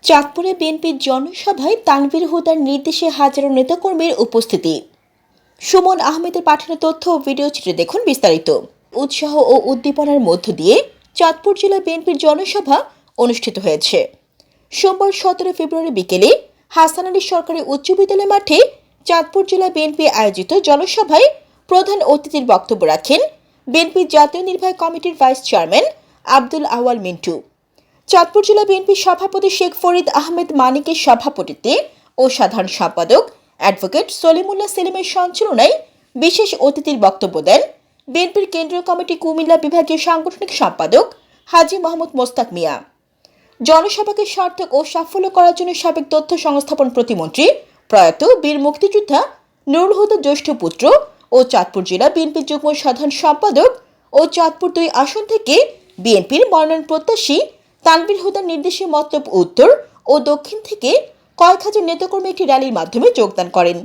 চাঁদপুরে বিএনপির জনসভায় তানভীর হুদার নির্দেশে হাজারো নেতাকর্মীর উপস্থিতি। সুমন আহমেদের পাঠানো তথ্য ও ভিডিও চিত্রে দেখুন বিস্তারিত। উৎসাহ ও উদ্দীপনার মধ্য দিয়ে চাঁদপুর জেলা বিএনপির জনসভা অনুষ্ঠিত হয়েছে। সোমবার 17 ফেব্রুয়ারি বিকেলে হাসান আলী সরকারি উচ্চ বিদ্যালয় মাঠে চাঁদপুর জেলা বিএনপি আয়োজিত জনসভায় প্রধান অতিথির বক্তব্য রাখেন বিএনপির জাতীয় নির্বাহী কমিটির ভাইস চেয়ারম্যান আব্দুল আওয়াল মিন্টু। চাঁদপুর জেলা বিএনপির সভাপতি শেখ ফরিদ আহমেদ মানিকের সভাপতিত্বে ও সাধারণ সম্পাদক অ্যাডভোকেট সলিমুল্লাহ সেলিমের সঞ্চালনায় বিশেষ অতিথির বক্তব্য দেন বিএনপির কেন্দ্রীয় কমিটি কুমিল্লা বিভাগীয় সাংগঠনিক সম্পাদক হাজী মোহাম্মদ মোস্তাক মিয়া। জনসভাকে সার্থক ও সাফল্য করার জন্য সাবেক তথ্য সংস্থাপন প্রতিমন্ত্রী প্রয়াত বীর মুক্তিযোদ্ধা নুরুল হুদার জ্যেষ্ঠ পুত্র ও চাঁদপুর জেলা বিএনপির যুগ্ম সাধারণ সম্পাদক ও চাঁদপুর 2 আসন থেকে বিএনপির মনোনয়ন প্রত্যাশী তানভীর হুদার নির্দেশে মতলব উত্তর ও দক্ষিণ থেকে কয়েক হাজার নেতাকর্মী একটি র্যালির মাধ্যমে যোগদান করেন।